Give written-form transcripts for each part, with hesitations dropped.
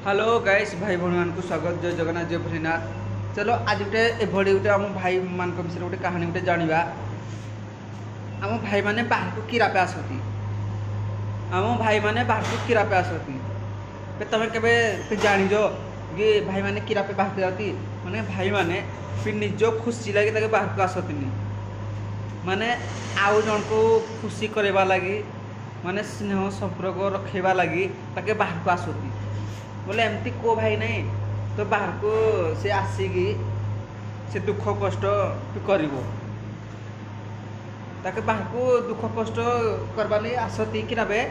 Hello guys भाई भौणी मान को स्वागत जय जगन्नाथ जय भोलेनाथ। चलो आज गोटे एभली गोटे आम भाई मान विषय गोटे कहानी गोटे जाना। आम भाई मैंने बाहर को किरापे आसती आम भाई मैंने बाहर को किरापे आसती तुम के जानिज कि भाई मैंने किरापे बाहर को जाती माने भाई मैंने निज खुशी लगे बाहर को आसती माने आउ जन को खुशी करवा लगी माने स्नेह संपर्क रखेबा लगी ताके बाहर को आसती बोले एमती को भाई नहीं तो बाहर को से आसिकी से दुख कष्ट कर बाहर को दुख कष्ट करवा लगी आसती कि नाबे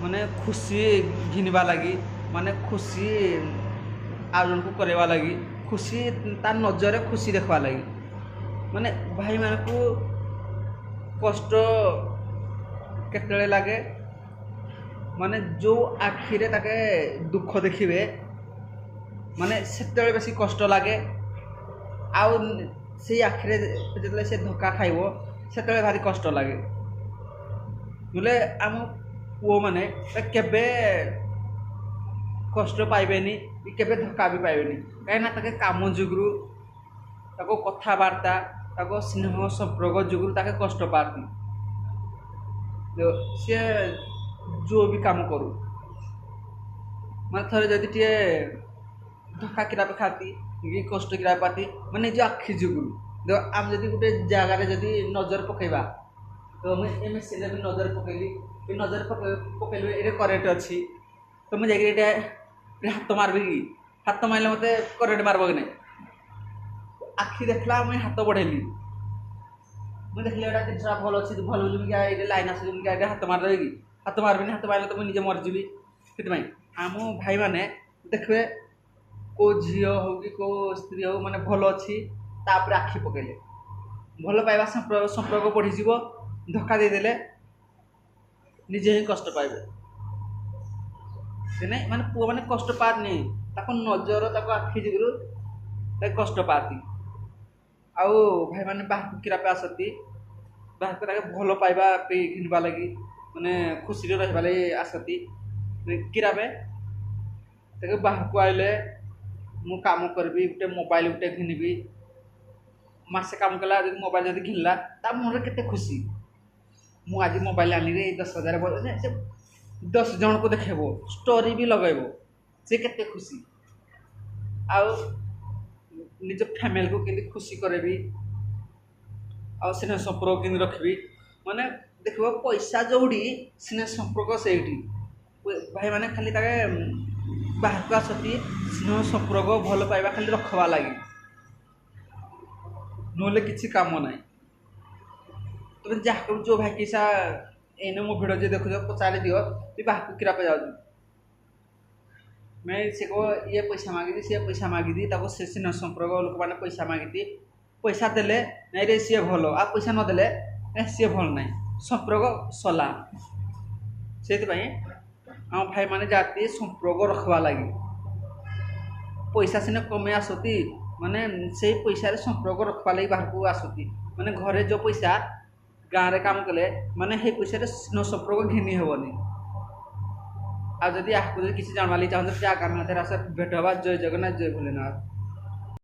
माने खुशी घिनवा लगी माने खुशी आ जन को करवा लगी खुशी तार नजर खुशी देखवा लगी माने भाई मान को कष्ट केतले लगे माने जो आखिरे ताके दुख देखिए माने से बेसी कष्ट लगे आउ से आखिरे जो से धक्का खाइब से भारी कष्ट लगे बोले आम पुओ मैंने केबे कष्ट पाइबेनी केबे धक्का भी पाइबेनी कहीं काम जुगरू ताको कथबार्ता ताको स्नेह संपर्क जुगरू ताके कष्ट पाती सी जो भी काम करू मैं थे जदि टे धक्का किरापे खाती कि कष्ट किरापे पाती मैंने निज आखि जुगुरु आम जब गोटे जगार जदि नजर पकेबा तो मुझे मेसीन भी नजर पकेली नजर पकेली ये करेन्ट अच्छी तो मुझे जाकर हाथ मारबी कि हाथ मारे मत करेन्ट मारब कि नहीं आखि देखला मुझे हाथ बढ़ेली मुझे देखली एटा जिनसा भल अच्छी भल बुझे लाइन आस हाथ मारदेवी कि हाथ मारबी हाथ मारे तो मुझे निजे मरजी से आम भाई मैंने देखिए को झी हो कि को स्त्री हो माने भल अच्छी तापर आखि पकेले भल पाइबा संपर्क बढ़ीज धक्का देदेले निजे ही कष्ट पाइबे से नहीं माने पुआ मैंने कष्ट पानी नजर आखि जुगुरु कष्ट पाती आउ भाई मैंने बाहर को किरापे आसती बाहर को भल पाइबा घिनवा लगी माने खुशी रहा लगी आसती किरापे बाहर को आइले मु काम करबी गोटे मोबाइल गोटे घिनबी मासे काम कला मोबाइल जब घिनला ता मन केते खुशी मु आज मोबाइल आनी रे 10,000 से 10 जन को देखेबो स्टोरी भी लगेबो से केते खुशी आउ निज फैमिली को केंदी खुशी करेबी आ स्नेह संपर्क केंदी रखबी माने देखो पैसा जोड़ी स्नेह संपर्क से भाई माने खाली ताके बाहर को आसती स्नेह संपर्क भल पाइबा खाली रखवा लगी नोले किसी काम ना तुम जहाँ जो भाई किसा एने मो भिड जो देखो पचारे दियो तु बाहर को किरापे जाऊँ मैं से को ये पैसा मागिदी सी पैसा मागिदी से स्नेह संपर्क लोक मैंने पैसा मागिदी पैसा देले नहीं रे सी भल आ पैसा नदेले सी भल ना संपर्क सला से आम भाई माने जाती संपर्क रखवा लगी पैसा सिने कमे आसती माने से पैसा संपर्क रखवा लगी बाहर को आसती माने घरे जो पैसा गाँव में काम कले माने हे पैसा स्नेह संपर्क घिनी हेनी आ जदि आपको किसी जानवा चाहते आगामी भेट हवा जय जगन्नाथ जय भोलेनाथ।